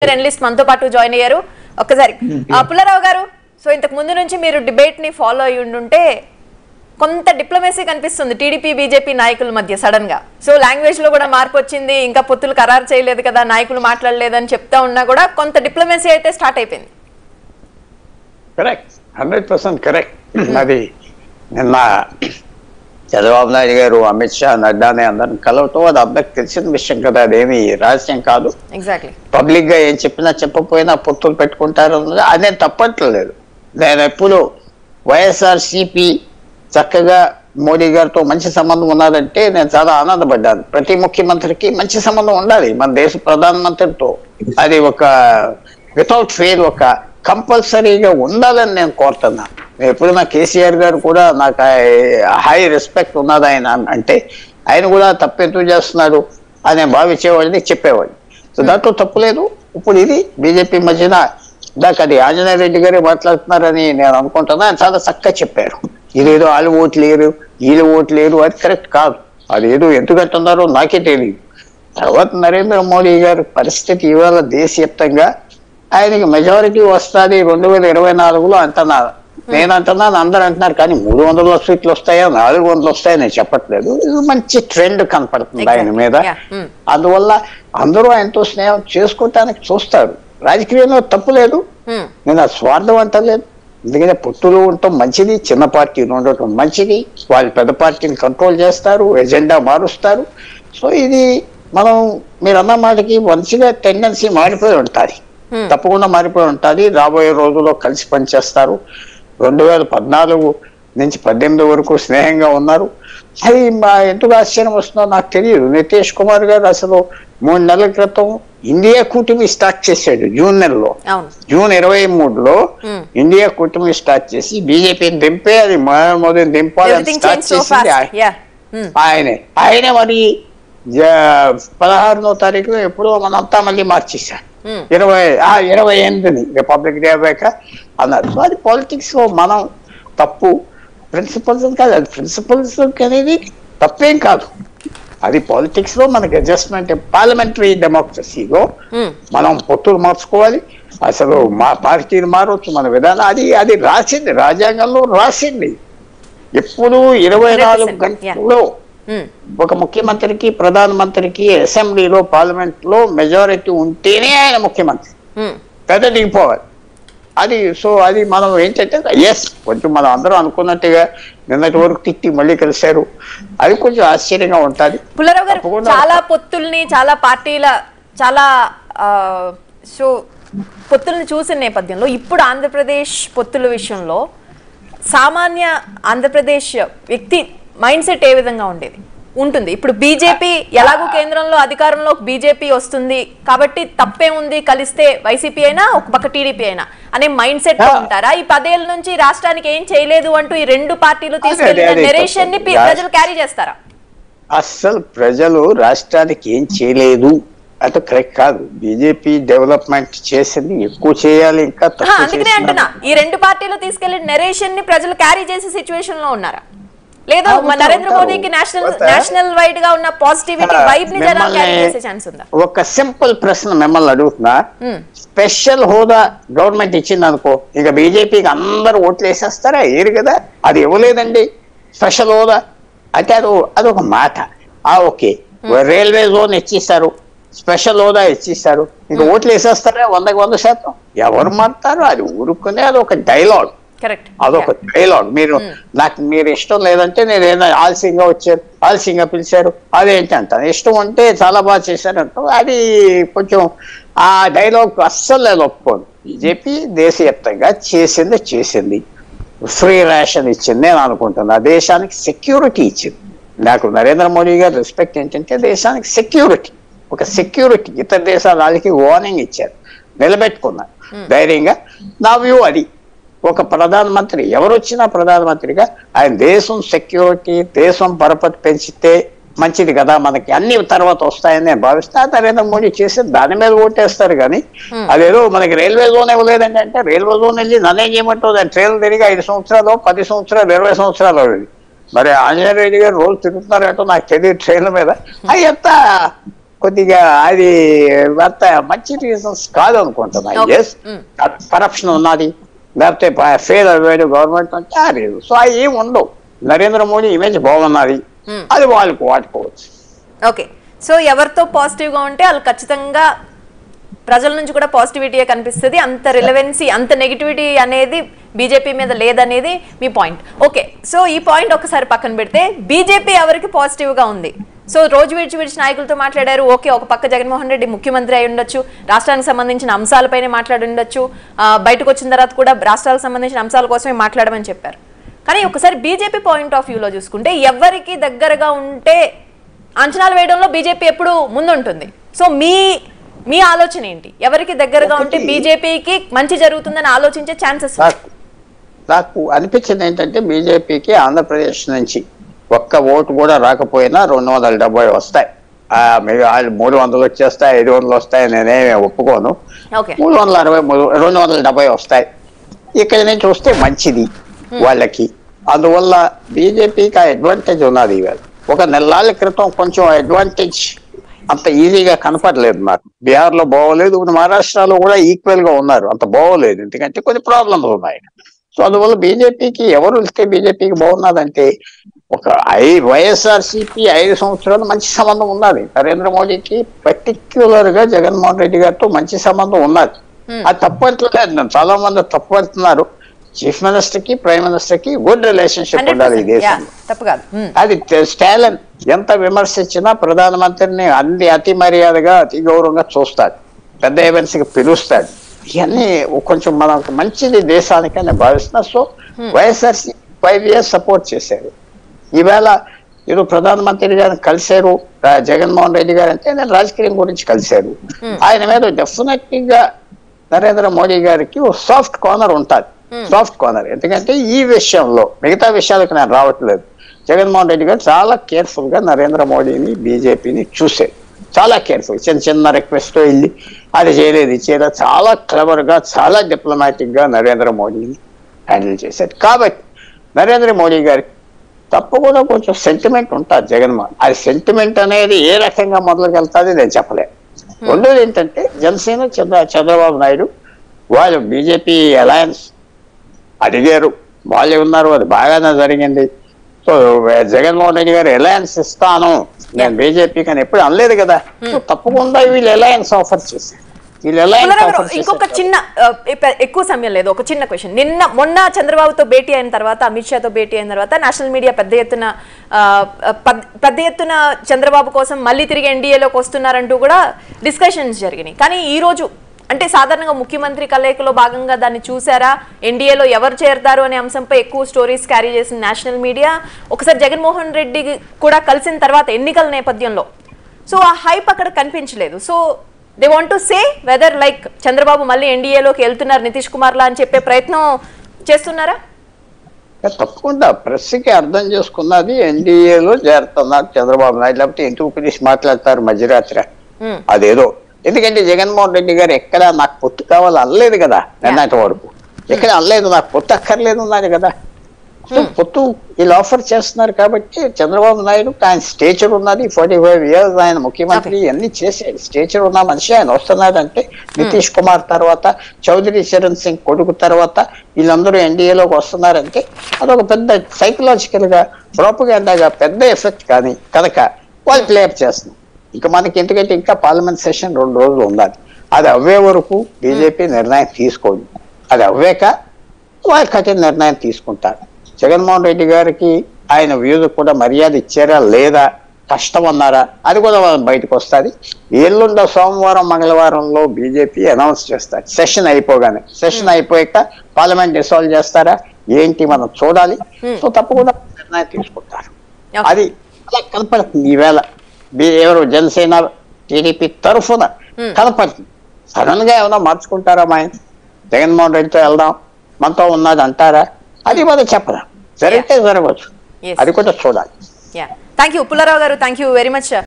Analyst మనతో పాటు join అయ్యారు. ఒక్కసారి పుల్లారావు గారు, సో ఇంతకు ముందు నుంచి మీరు డిబేట్ ని ఫాలో అయ్యి ఉండుంటే కొంత డిప్లొమసీ కనిపిస్తుంది టీడీపీ బీజేపీ నాయకుల మధ్య సడన్ గా. సో లాంగ్వేజ్ లో కూడా మార్పు వచ్చింది, ఇంకా పొత్తులు ఖరారు చేయలేదు కదా, నాయకులు మాట్లాడలేదని చెప్తా ఉన్నా కూడా కొంత డిప్లొమసీ అయితే స్టార్ట్ అయిపోయింది. Correct, 100% correct. అది నిన్న చంద్రబాబు నాయుడు గారు అమిత్ షా నడ్డాని అందరిని కలవటం అది అందరికి తెలిసిన విషయం కదా, అదేమి రహస్యం కాదు. ఎగ్జాక్ట్లీ పబ్లిక్ గా ఏం చెప్పినా చెప్పకపోయినా పొత్తులు పెట్టుకుంటారు అదే తప్పట్లేదు. నేను ఎప్పుడు వైఎస్ఆర్సీపీ చక్కగా మోడీ గారితో మంచి సంబంధం ఉన్నదంటే నేను చాలా ఆనందపడ్డాను. ప్రతి ముఖ్యమంత్రికి మంచి సంబంధం ఉండాలి మన దేశ ప్రధానమంత్రితో. అది ఒక వితౌట్ ఫెయిల్ ఒక కంపల్సరీగా ఉండాలని నేను కోరుతున్నాను. ఎప్పుడైనా కేసీఆర్ గారు కూడా నాకు హై రెస్పెక్ట్ ఉన్నది ఆయన అంటే, ఆయన కూడా తప్పెందుకు చేస్తున్నారు అని భావించేవాడిని, చెప్పేవాడిని. సో దాంట్లో తప్పులేదు. ఇప్పుడు ఇది బీజేపీ మధ్యన దాకా అది ఆంజనేయ రెడ్డి గారే మాట్లాడుతున్నారని నేను అనుకుంటున్నా. ఆయన చాలా చక్కగా చెప్పారు. ఇదేదో వాళ్ళు ఓట్లు లేరు వీళ్ళు ఓట్లు లేరు, అది కరెక్ట్ కాదు. అది ఏదో ఎందుకంటున్నారో నాకే తెలియదు. తర్వాత నరేంద్ర మోడీ గారి పరిస్థితి ఇవాళ దేశవ్యాప్తంగా ఆయనకి మెజారిటీ వస్తుంది 2024లో అంటున్నారు. నేను అంటున్నాను, అందరు అంటున్నారు, కానీ 300 సీట్లు వస్తాయా 400 వస్తాయా నేను చెప్పట్లేదు. ఇది మంచి ట్రెండ్ కనపడుతుంది ఆయన మీద. అందువల్ల అందరూ ఆయనతో స్నేహం చేసుకోవటానికి చూస్తారు. రాజకీయంలో తప్పు లేదు, నేను ఆ స్వార్థం అంటలేదు. ఎందుకంటే పొత్తులు ఉండటం మంచిది, చిన్న పార్టీలు ఉండటం మంచిది. వాళ్ళు పెద్ద పార్టీని కంట్రోల్ చేస్తారు, ఎజెండా మారుస్తారు. సో ఇది మనం మీరు అన్న మాటకి మంచిగా టెండెన్సీ మారిపోయి ఉంటుంది, తప్పకుండా మారిపోయి ఉంటుంది. రాబోయే రోజుల్లో కలిసి పనిచేస్తారు. 2014 నుంచి 18 వరకు స్నేహంగా ఉన్నారు. అది ఎందుకు ఆశ్చర్యం వస్తుందో నాకు తెలియదు. నితీష్ కుమార్ గారు అసలు 3 నెలల క్రితం ఇండియా కూటమి స్టార్ట్ చేశాడు. జూన్ నెలలో, జూన్ 23లో ఇండియా కూటమి స్టార్ట్ చేసి బీజేపీని దింపే, అది మోదీని దింపాలని స్టార్ట్ చేసింది ఆయనే. మరి 16వ తారీఖులో ఎప్పుడో మనంతా మళ్ళీ మార్చేశారు. 28ని రిపబ్లిక్ డే అయ్యాక అన్నారు. సో అది పాలిటిక్స్ లో మనం తప్పు, ప్రిన్సిపల్స్ కాదు. అది ప్రిన్సిపల్స్ అనేది తప్పేం కాదు. అది పాలిటిక్స్ లో మనకి అడ్జస్ట్మెంట్. పార్లమెంటరీ డెమోక్రసీలో మనం పొత్తులు మార్చుకోవాలి. అసలు మా పార్టీని మారవచ్చు, మన విధానం అది రాసింది, రాజ్యాంగంలో రాసింది. ఎప్పుడు 24 గంటల్లో ఒక ముఖ్యమంత్రికి ప్రధానమంత్రికి అసెంబ్లీలో పార్లమెంట్ లో మెజారిటీ ఉంటేనే ఆయన ముఖ్యమంత్రి, పెద్ద దిగిపోవాలి అది. సో అది మనం ఏంటంటే ఎస్ కొంచెం మనం అందరం అనుకున్నట్టుగా నిన్నటి వరకు తిట్టి మళ్ళీ కలిశారు, అది కొంచెం ఆశ్చర్యంగా ఉంటుంది. పుల్లారావు గారు, చాలా పొత్తుల్ని చాలా పార్టీల చాలా సో పొత్తుల్ని చూసిన నేపథ్యంలో ఇప్పుడు ఆంధ్రప్రదేశ్ పొత్తుల విషయంలో సామాన్య ఆంధ్రప్రదేశ్ వ్యక్తి మైండ్ సెట్ ఏ విధంగా ఉంటుంది? ఇప్పుడు బీజేపీ ఎలాగో కేంద్రంలో అధికారంలో బీజేపీ వస్తుంది కాబట్టి తప్పే ఉంది, కలిస్తే వైసీపీ అయినా ఒక పక్క టీడీపీ అయినా అనే మైండ్ సెట్ తో ఉంటారా? ఈ 10 ఏళ్ల నుంచి రాష్ట్రానికి ఏం చేయలేదు అంటూ ఈ 2 పార్టీలు తీసుకెళ్లిన నెరేషన్ ని ప్రజలు క్యారీ చేస్తారా? అస్సలు ప్రజలు రాష్ట్రానికి ఏం చేయలేదు అంటే కరెక్ట్ కాదు. బీజేపీ డెవలప్మెంట్ చేసింది, ఎక్కువ చేయాలి, ఇంకా అందుకనే అంటున్నా, ఈ 2 పార్టీలు తీసుకెళ్లిన నెరేషన్ ని ప్రజలు క్యారీ చేసే సిచ్యువేషన్ లో ఉన్నారా? లేదు నరేంద్ర మోదీకి నేషనల్ వైడ్ గా ఉన్న పాజిటివిటీ వైబ్ ని జనాలు క్యారీ చేసే ఛాన్స్ ఉందా? ఒక సింపుల్ ప్రశ్న మిమ్మల్ని అడుగుతున్నా. స్పెషల్ హోదా గవర్నమెంట్ ఇచ్చింది అనుకో, ఇక బీజేపీకి అందరూ ఓట్లు వేసేస్తారా? ఏరు కదా, అది ఇవ్వలేదండి స్పెషల్ హోదా అంటే అదొక మాట. ఓకే, రైల్వే జోన్ ఇచ్చిస్తారు, స్పెషల్ హోదా ఇచ్చిస్తారు, ఇక ఓట్లు వేసేస్తారా 100కి 100%? ఎవరు మారుతారు? అది ఊరుకునే అదొక డైలాగ్, అదొక డైలాగ్. మీరు ఇష్టం లేదంటే నేను ఏదైనా ఆలస్యంగా వచ్చారు, ఆలస్యంగా పిలిచారు, అదేంటి అంటాను. ఇష్టం ఉంటే చాలా బాగా చేశారు అంటాం. అది కొంచెం ఆ డైలాగ్ అస్సలు నేను ఒప్పుకోను. బీజేపీ దేశవ్యాప్తంగా చేసింది ఫ్రీ రేషన్ ఇచ్చింది నేను అనుకుంటున్నా. దేశానికి సెక్యూరిటీ ఇచ్చింది. నాకు నరేంద్ర మోడీ గారి రెస్పెక్ట్ ఏంటంటే దేశానికి సెక్యూరిటీ, ఒక సెక్యూరిటీ. ఇతర దేశాల వాళ్ళకి వార్నింగ్ ఇచ్చారు, నిలబెట్టుకున్నారు ధైర్యంగా. నా వ్యూ అది. ఒక ప్రధానమంత్రి ఎవరు వచ్చినా ప్రధానమంత్రిగా ఆయన దేశం సెక్యూరిటీ, దేశం పరపతి పెంచితే మంచిది కదా, మనకి అన్ని తర్వాత వస్తాయని నేను భావిస్తా. నరేంద్ర మోడీ చేసి దాని మీద ఓటేస్తారు. కానీ అదేదో మనకి రైల్వే జోన్ ఇవ్వలేదండి అంటే, రైల్వే జోన్ వెళ్ళి నన్నేం చేయమంటుంది? ట్రైన్లు తిరిగి 5 సంవత్సరాలు 10 సంవత్సరాలు 20 సంవత్సరాలు మరి ఆంజనేయ రెడ్డి గారు రోజు తిరుగుతున్నారంటో నాకు తెలియదు ట్రైన్ల మీద. అయ్యంతా కొద్దిగా అది అంత మంచి రీజన్స్ కాదు అనుకుంటున్నా. ఎస్, కరప్షన్ ఉన్నది, లేకపోతే ఫెయిల్ అయ్యాడు గవర్నమెంట్ అంటే ఆ రీజన్. సో అవి ఏమి ఉండవు. నరేంద్ర మోడీ ఇమేజ్ బాగున్నది, అది వాళ్ళకి వాడుకోవచ్చు. ఓకే, సో ఎవరితో పాజిటివ్ గా ఉంటే వాళ్ళు ఖచ్చితంగా ప్రజల నుంచి కూడా పాజిటివిటీ కనిపిస్తుంది. అంత రిలవెన్సీ, అంత నెగిటివిటీ అనేది బీజేపీ మీద లేదనేది మీ పాయింట్. ఓకే, సో ఈ పాయింట్ ఒకసారి పక్కన పెడితే బీజేపీ ఎవరికి పాజిటివ్ గా ఉంది? సో రోజు విడిచి నాయకులతో మాట్లాడారు. ఓకే, ఒక పక్క జగన్మోహన్ రెడ్డి ముఖ్యమంత్రి అయి ఉండొచ్చు, రాష్ట్రానికి సంబంధించిన అంశాలపైనే మాట్లాడి ఉండొచ్చు, బయటకు వచ్చిన తర్వాత కూడా రాష్ట్రాలకు సంబంధించిన అంశాల కోసమే మాట్లాడమని చెప్పారు. కానీ ఒకసారి బీజేపీ పాయింట్ ఆఫ్ వ్యూలో చూసుకుంటే ఎవరికి దగ్గరగా ఉంటే అంచనాలు వేయడంలో బీజేపీ ఎప్పుడు ముందుంటుంది. సో మీ ఆలోచన ఏంటి? ఎవరికి దగ్గరగా ఉంటే బీజేపీకి మంచి జరుగుతుందని ఆలోచించే ఛాన్సెస్? నాకు అనిపించింది ఏంటంటే బీజేపీకి ఆంధ్రప్రదేశ్ నుంచి ఒక్క ఓటు కూడా రాకపోయినా 270 వస్తాయి. వాళ్ళు 300 వచ్చేస్తాయి, 500 వస్తాయి, నేనేమి ఒప్పుకోను. 360, 270 వస్తాయి. ఇక్కడ నుంచి వస్తే మంచిది వాళ్ళకి. అందువల్ల బీజేపీకి ఆ అడ్వాంటేజ్ ఉన్నది. ఇవాళ ఒక నెలల క్రితం కొంచెం అడ్వాంటేజ్ అంత ఈజీగా కనపడలేదు నాకు. బీహార్లో బాగోలేదు, ఇప్పుడు మహారాష్ట్రలో కూడా ఈక్వల్ గా ఉన్నారు, అంత బాగోలేదు, ఎందుకంటే కొన్ని ప్రాబ్లమ్స్ ఉన్నాయి. సో అందువల్ల బీజేపీకి ఎవరు వెళ్తే బీజేపీకి బాగున్నదంటే ఒక వైఎస్ఆర్సీపీ 5 సంవత్సరాలు మంచి సంబంధం ఉన్నది. నరేంద్ర మోడీకి పర్టిక్యులర్ గా జగన్మోహన్ రెడ్డి గారితో మంచి సంబంధం ఉన్నది. అది తప్పట్లేదు, చాలా మంది తప్పడుతున్నారు. చీఫ్ మినిస్టర్ కి, ప్రైమ్ మినిస్టర్ కి గుడ్ రిలేషన్షిప్ ఉండాలి ఈ దేశంలో. అది స్టాలిన్ ఎంత విమర్శించినా ప్రధానమంత్రిని అతి మర్యాదగా, అతి గౌరవంగా చూస్తాడు, పెద్ద ఈవెంట్స్ కి పిలుస్తాడు. ఇవన్నీ కొంచెం మనకు మంచిది దేశానికని భావిస్తున్నా. సో వైఎస్ఆర్సీ 5 years సపోర్ట్ చేశారు. ఈవేళ ఏదో ప్రధానమంత్రి గారిని కలిశారు జగన్మోహన్ రెడ్డి గారు అంటే నేను రాజకీయం గురించి కలిశారు. ఆయన మీద డెఫినెట్ గా నరేంద్ర మోడీ గారికి ఓ సాఫ్ట్ కార్నర్ ఉంటుంది. సాఫ్ట్ కార్నర్ ఎందుకంటే ఈ విషయంలో, మిగతా విషయాలకు నేను రావట్లేదు, జగన్మోహన్ రెడ్డి గారు చాలా కేర్ఫుల్ గా నరేంద్ర మోడీని, బీజేపీని చూశారు. చాలా కేర్ఫుల్, చిన్న రిక్వెస్ట్ వెళ్ళి అది చేయలేదు, ఇది చేయలేదు, చాలా క్లవర్ గా, చాలా డిప్లొమాటిక్ గా నరేంద్ర మోడీని హ్యాండిల్ చేశారు. కాబట్టి నరేంద్ర మోడీ గారికి తప్పకుండా కొంచెం సెంటిమెంట్ ఉంటుంది జగన్మోహన్. అది సెంటిమెంట్ అనేది ఏ రకంగా మొదలుకెళ్తుంది నేను చెప్పలేను. రెండోది ఏంటంటే జనసేన, చంద్రబాబు నాయుడు వాళ్ళు బీజేపీ అలయన్స్ అడిగారు, వాళ్ళే ఉన్నారు, అది బాగానే జరిగింది. సో జగన్మోహన్ రెడ్డి గారు అలయన్స్ ఇస్తాను నేను బీజేపీకి అని ఎప్పుడు అనలేదు కదా. తప్పకుండా వీళ్ళు అలయన్స్ ఆఫర్ చేశారు. ఇంకొక చిన్న, ఎక్కువ సమయం లేదు, ఒక చిన్న క్వశ్చన్. మొన్న చంద్రబాబుతో భేటీ అయిన తర్వాత, అమిత్ షాతో భేటీ అయిన తర్వాత నేషనల్ మీడియా పెద్ద ఎత్తున చంద్రబాబు కోసం మళ్ళీ తిరిగి ఎన్డీఏలోకి వస్తున్నారంటూ కూడా డిస్కషన్స్ జరిగినాయి. కానీ ఈ రోజు అంటే సాధారణంగా ముఖ్యమంత్రి కలయికలో భాగంగా దాన్ని చూసారా, ఎన్డీఏలో ఎవరు చేరతారు అనే అంశంపై ఎక్కువ స్టోరీస్ క్యారీ చేసిన నేషనల్ మీడియా ఒకసారి జగన్మోహన్ రెడ్డి కూడా కలిసిన తర్వాత ఎన్నికల నేపథ్యంలో సో ఆ హైప్ అక్కడ కనిపించలేదు. So they want to say whether like Chandrababu మళ్ళీ ఎన్డీఏలోకి వెళ్తున్నారు నితీష్ కుమార్ లా అని చెప్పే ప్రయత్నం చేస్తున్నారా? తప్పకుండా ప్రెస్కి అర్థం చేసుకున్నది ఎన్డీఏలో చేరుతున్నారు చంద్రబాబు నాయుడు, లేకపోతే ఎందుకు పిలిచి మాట్లాడతారు మధ్యరాత్రి అదేదో. ఎందుకంటే జగన్మోహన్ రెడ్డి గారు ఎక్కడ నాకు పొత్తు కావాలి అనలేదు కదా, నిన్నటి వరకు ఎక్కడ అనలేదు, నాకు పొత్తు అక్కర్లేదు ఉన్నది కదా. సో పొత్తు వీళ్ళు ఆఫర్ చేస్తున్నారు కాబట్టి చంద్రబాబు నాయుడు ఆయన స్టేచర్ ఉన్నది, 45 years ఆయన ముఖ్యమంత్రి అన్ని చేశాడు, స్టేచర్ ఉన్న మనిషి ఆయన వస్తున్నాడు అంటే నితీష్ కుమార్ తర్వాత, చౌదరి చరణ్ సింగ్ కొడుకు తర్వాత వీళ్ళందరూ ఎన్డీఏలోకి వస్తున్నారంటే అదొక పెద్ద సైకలాజికల్ గా, ప్రోపగాండాగా పెద్ద ఎఫెక్ట్ కానీ కనుక వాళ్ళు ప్లేఅప్ చేస్తున్నారు. ఇంకా మనకి ఎందుకంటే ఇంకా పార్లమెంట్ సెషన్ 2 రోజులు ఉండాలి. అది అవ్వే వరకు బీజేపీ నిర్ణయం తీసుకోదు. అది అవ్వాక వాళ్ళు కఠిన నిర్ణయం తీసుకుంటారు. జగన్మోహన్ రెడ్డి గారికి ఆయన వ్యూస్ కూడా మర్యాద ఇచ్చారా లేదా, కష్టం అన్నారా, అది కూడా బయటకు వస్తుంది. ఎల్లుండ సోమవారం మంగళవారంలో బీజేపీ అనౌన్స్ చేస్తారు సెషన్ అయిపోగానే. సెషన్ అయిపోయాక పార్లమెంట్ డిసాల్వ్ చేస్తారా ఏంటి మనం చూడాలి. సో తప్పకుండా నిర్ణయం తీసుకుంటారు. అది అలా కనపడుతుంది. ఈవేళ ఎవరు జనసేన టీడీపీ తరఫున కనపడుతుంది. సడన్ గా ఏమైనా మార్చుకుంటారా, మా జగన్మోహన్ రెడ్డితో వెళ్దాం మనతో ఉన్నది అంటారా, అది మనం చెప్పరా, జరిగితే జరగవచ్చు, అది కూడా చూడాలి. థ్యాంక్ యూ పుల్లారావు గారు, థ్యాంక్ యూ వెరీ మచ్.